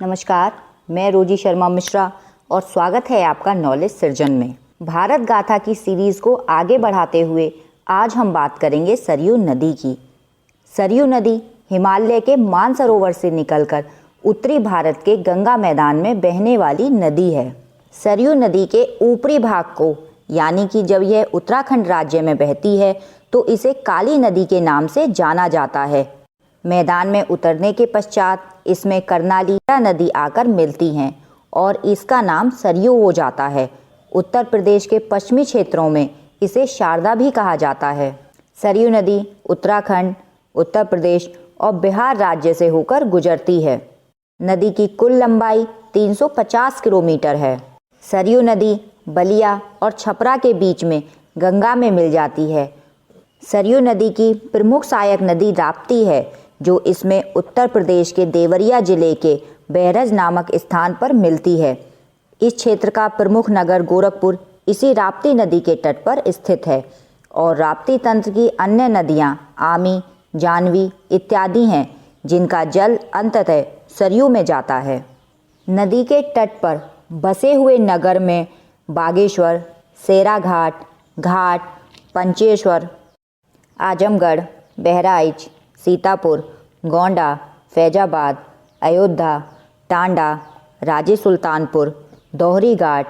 नमस्कार, मैं रोजी शर्मा मिश्रा और स्वागत है आपका नॉलेज सृजन में। भारत गाथा की सीरीज को आगे बढ़ाते हुए आज हम बात करेंगे सरयू नदी की। सरयू नदी हिमालय के मानसरोवर से निकलकर उत्तरी भारत के गंगा मैदान में बहने वाली नदी है। सरयू नदी के ऊपरी भाग को यानी कि जब यह उत्तराखंड राज्य में बहती है तो इसे काली नदी के नाम से जाना जाता है। मैदान में उतरने के पश्चात इसमें कर्नाली नदी आकर मिलती हैं और इसका नाम सरयू हो जाता है। उत्तर प्रदेश के पश्चिमी क्षेत्रों में इसे शारदा भी कहा जाता है। सरयू नदी उत्तराखंड, उत्तर प्रदेश और बिहार राज्य से होकर गुजरती है। नदी की कुल लंबाई 350 किलोमीटर है। सरयू नदी बलिया और छपरा के बीच में गंगा में मिल जाती है। सरयू नदी की प्रमुख सहायक नदी राप्ती है जो इसमें उत्तर प्रदेश के देवरिया जिले के बहरज नामक स्थान पर मिलती है। इस क्षेत्र का प्रमुख नगर गोरखपुर इसी राप्ती नदी के तट पर स्थित है और राप्ती तंत्र की अन्य नदियां आमी, जानवी इत्यादि हैं जिनका जल अंततः सरयू में जाता है। नदी के तट पर बसे हुए नगर में बागेश्वर, सेराघाट, घाट, पंचेश्वर, आजमगढ़, बहराइच, सीतापुर, गोंडा, फैजाबाद, अयोध्या, टांडा, राजे सुल्तानपुर, दोहरी घाट,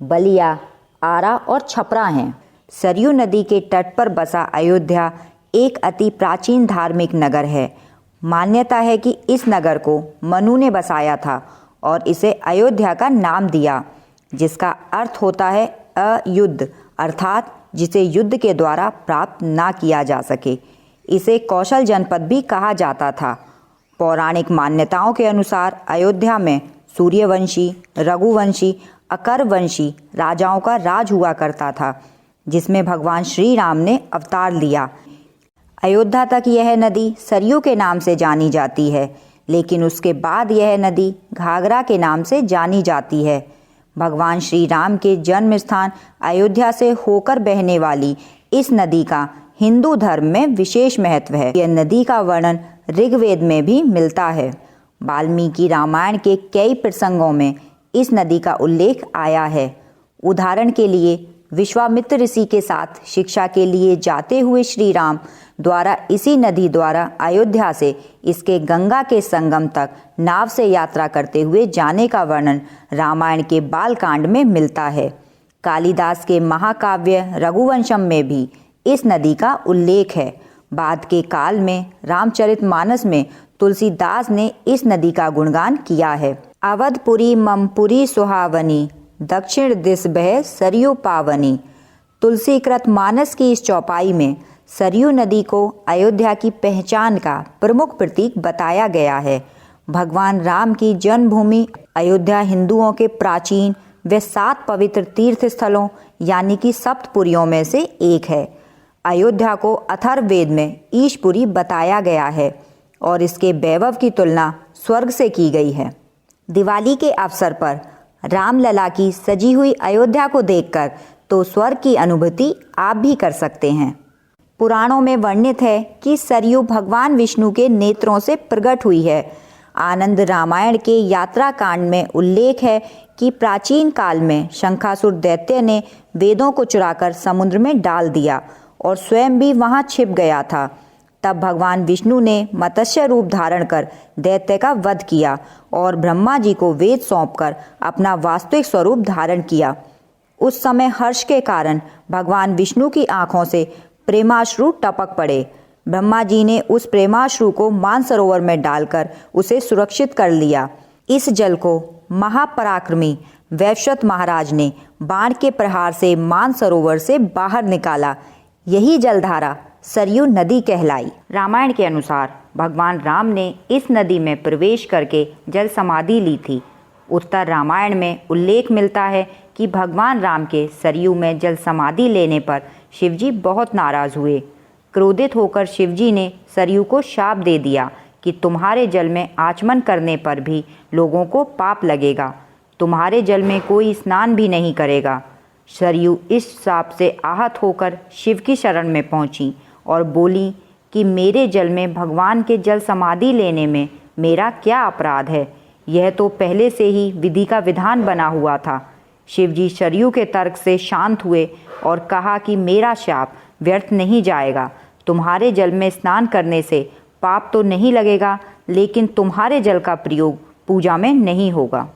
बलिया, आरा और छपरा हैं। सरयू नदी के तट पर बसा अयोध्या एक अति प्राचीन धार्मिक नगर है। मान्यता है कि इस नगर को मनु ने बसाया था और इसे अयोध्या का नाम दिया, जिसका अर्थ होता है अयुद्ध, अर्थात जिसे युद्ध के द्वारा प्राप्त ना किया जा सके। इसे कौशल जनपद भी कहा जाता था। पौराणिक मान्यताओं के अनुसार अयोध्या में सूर्यवंशी, रघुवंशी, अकरवंशी राजाओं का राज हुआ करता था, जिसमें भगवान श्री राम ने अवतार लिया। अयोध्या तक यह नदी सरयू के नाम से जानी जाती है, लेकिन उसके बाद यह नदी घाघरा के नाम से जानी जाती है। भगवान श्री राम के जन्म स्थान अयोध्या से होकर बहने वाली इस नदी का हिंदू धर्म में विशेष महत्व है। यह नदी का वर्णन ऋग्वेद में भी मिलता है। वाल्मीकि रामायण के कई प्रसंगों में इस नदी का उल्लेख आया है। उदाहरण के लिए विश्वामित्र ऋषि के साथ शिक्षा के लिए जाते हुए श्री राम द्वारा इसी नदी द्वारा अयोध्या से इसके गंगा के संगम तक नाव से यात्रा करते हुए जाने का वर्णन रामायण के बालकांड में मिलता है। कालिदास के महाकाव्य रघुवंशम में भी इस नदी का उल्लेख है। बाद के काल में रामचरितमानस में तुलसीदास ने इस नदी का गुणगान किया है। अवधपुरी ममपुरी सुहावनी, दक्षिण दिस बह सरयू पावनी। तुलसीकृत मानस की इस चौपाई में सरयू नदी को अयोध्या की पहचान का प्रमुख प्रतीक बताया गया है। भगवान राम की जन्मभूमि अयोध्या हिंदुओं के प्राचीन व 7 पवित्र तीर्थ स्थलों यानी कि सप्तपुरियों में से एक है। अयोध्या को अथर्ववेद में ईशपुरी बताया गया है और इसके वैभव की तुलना स्वर्ग से की गई है। दिवाली के अवसर पर रामलला की सजी हुई अयोध्या को देखकर तो स्वर्ग की अनुभूति आप भी कर सकते हैं। पुराणों में वर्णित है कि सरयू भगवान विष्णु के नेत्रों से प्रकट हुई है। आनंद रामायण के यात्रा कांड में उल्लेख है कि प्राचीन काल में शंखासुर दैत्य ने वेदों को चुराकर समुद्र में डाल दिया और स्वयं भी वहां छिप गया था। तब भगवान विष्णु ने मत्स्य रूप धारण कर दैत्य का वध किया और ब्रह्मा जी को वेद सौंपकर अपना वास्तविक स्वरूप धारण किया। उस समय हर्ष के कारण भगवान विष्णु की आंखों से प्रेमाश्रु टपक पड़े। ब्रह्मा जी ने उस प्रेमाश्रु को मानसरोवर में डालकर उसे सुरक्षित कर लिया। इस जल को महापराक्रमी वैवस्वत महाराज ने बाण के प्रहार से मानसरोवर से बाहर निकाला। यही जलधारा सरयू नदी कहलाई। रामायण के अनुसार भगवान राम ने इस नदी में प्रवेश करके जल समाधि ली थी। उत्तर रामायण में उल्लेख मिलता है कि भगवान राम के सरयू में जल समाधि लेने पर शिवजी बहुत नाराज हुए। क्रोधित होकर शिवजी ने सरयू को शाप दे दिया कि तुम्हारे जल में आचमन करने पर भी लोगों को पाप लगेगा, तुम्हारे जल में कोई स्नान भी नहीं करेगा। सरयू इस शाप से आहत होकर शिव की शरण में पहुंची और बोली कि मेरे जल में भगवान के जल समाधि लेने में मेरा क्या अपराध है। यह तो पहले से ही विधि का विधान बना हुआ था। शिवजी सरयू के तर्क से शांत हुए और कहा कि मेरा शाप व्यर्थ नहीं जाएगा। तुम्हारे जल में स्नान करने से पाप तो नहीं लगेगा, लेकिन तुम्हारे जल का प्रयोग पूजा में नहीं होगा।